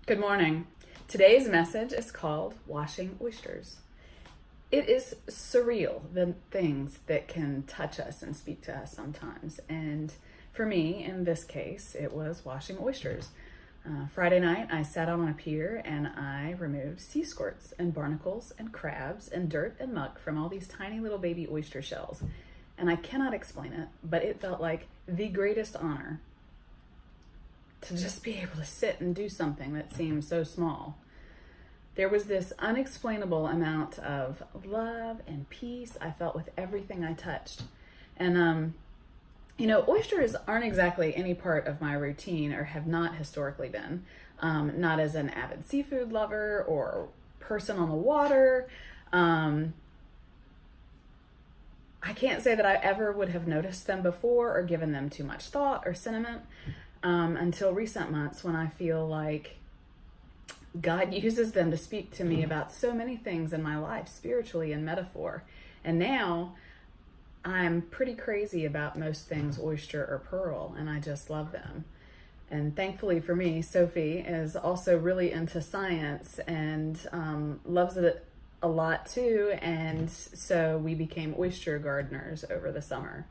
Good morning. Today's message is called Washing Oysters. It is surreal, the things that can touch us and speak to us sometimes. And for me, in this case, it was washing oysters. Friday night, I sat out on a pier and I removed sea squirts and barnacles and crabs and dirt and muck from all these tiny little baby oyster shells. And I cannot explain it, but it felt like the greatest honor to just be able to sit and do something that seemed so small. There was this unexplainable amount of love and peace I felt with everything I touched. And, oysters aren't exactly any part of my routine or have not historically been. Not as an avid seafood lover or person on the water. I can't say that I ever would have noticed them before or given them too much thought or sentiment. Until recent months when I feel like God uses them to speak to me about so many things in my life, spiritually and metaphor. And now I'm pretty crazy about most things oyster or pearl, and I just love them. And thankfully for me, Sophie is also really into science and loves it a lot too. And so we became oyster gardeners over the summer.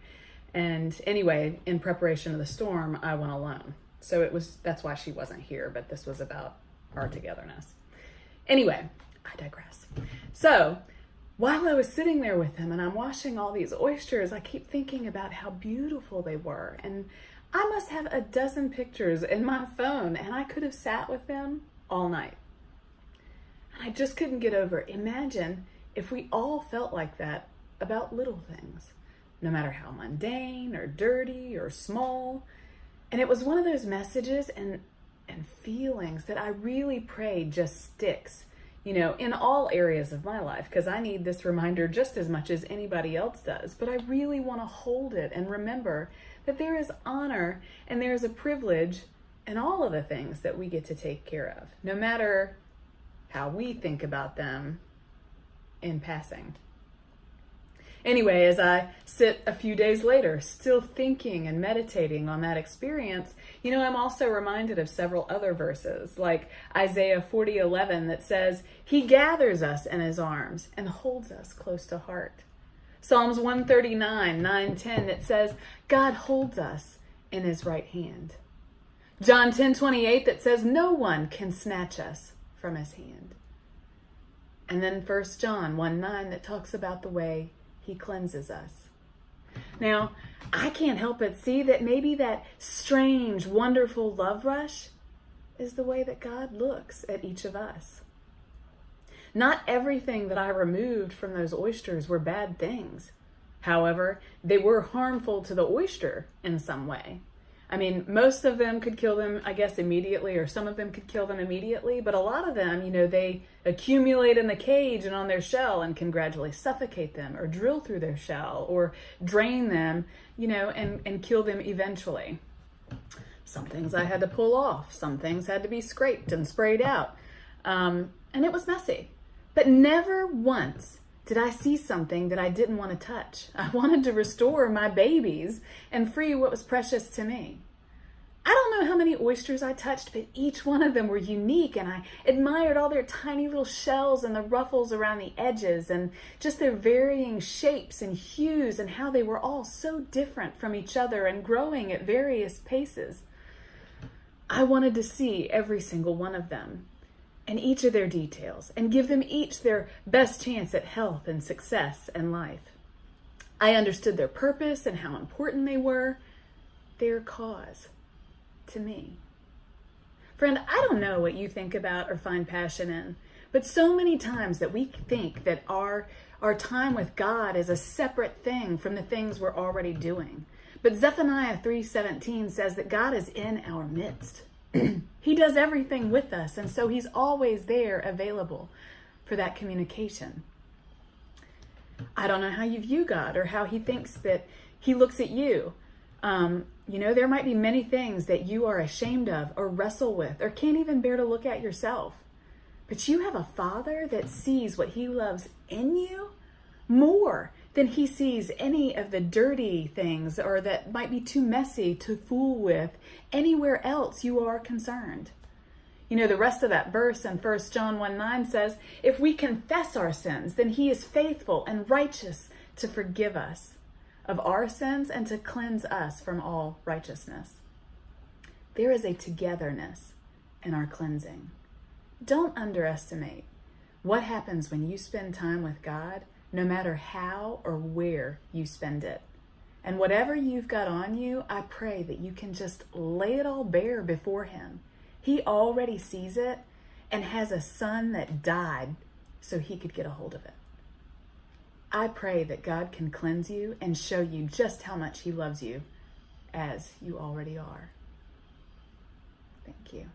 And anyway, in preparation of the storm, I went alone. So that's why she wasn't here, but this was about our togetherness. Anyway, I digress. So while I was sitting there with him and I'm washing all these oysters, I keep thinking about how beautiful they were. And I must have a dozen pictures in my phone, and I could have sat with them all night. And I just couldn't get over it. Imagine if we all felt like that about little things, no matter how mundane or dirty or small. And it was one of those messages and feelings that I really pray just sticks, in all areas of my life, because I need this reminder just as much as anybody else does. But I really want to hold it and remember that there is honor and there is a privilege in all of the things that we get to take care of, no matter how we think about them in passing. Anyway, as I sit a few days later, still thinking and meditating on that experience, I'm also reminded of several other verses, like Isaiah 40:11 that says, He gathers us in His arms and holds us close to heart. Psalms 139, 9-10 that says, God holds us in His right hand. John 10:28 that says, no one can snatch us from His hand. And then 1 John 1:9 that talks about the way He cleanses us. Now, I can't help but see that maybe that strange, wonderful love rush is the way that God looks at each of us. Not everything that I removed from those oysters were bad things. However, they were harmful to the oyster in some way. I mean, most of them could kill them, I guess, immediately, or some of them could kill them immediately, but a lot of them, they accumulate in the cage and on their shell and can gradually suffocate them or drill through their shell or drain them, and kill them eventually. Some things I had to pull off. Some things had to be scraped and sprayed out. And it was messy. But never once did I see something that I didn't want to touch. I wanted to restore my babies and free what was precious to me. I don't know how many oysters I touched, but each one of them were unique, and I admired all their tiny little shells and the ruffles around the edges and just their varying shapes and hues and how they were all so different from each other and growing at various paces. I wanted to see every single one of them and each of their details, and give them each their best chance at health and success and life. I understood their purpose and how important they were, their cause to me. Friend, I don't know what you think about or find passion in, but so many times that we think that our time with God is a separate thing from the things we're already doing. But Zephaniah 3:17 says that God is in our midst. He does everything with us, and so He's always there available for that communication. I don't know how you view God or how He thinks that He looks at you. There might be many things that you are ashamed of or wrestle with or can't even bear to look at yourself. But you have a Father that sees what He loves in you more than He sees any of the dirty things or that might be too messy to fool with anywhere else you are concerned. You know, the rest of that verse in 1 John 1:9 says, if we confess our sins, then he is faithful and righteous to forgive us of our sins and to cleanse us from all righteousness. There is a togetherness in our cleansing. Don't underestimate what happens when you spend time with God, no matter how or where you spend it. And whatever you've got on you, I pray that you can just lay it all bare before him. He already sees it and has a son that died so he could get a hold of it. I pray that God can cleanse you and show you just how much he loves you as you already are. Thank you.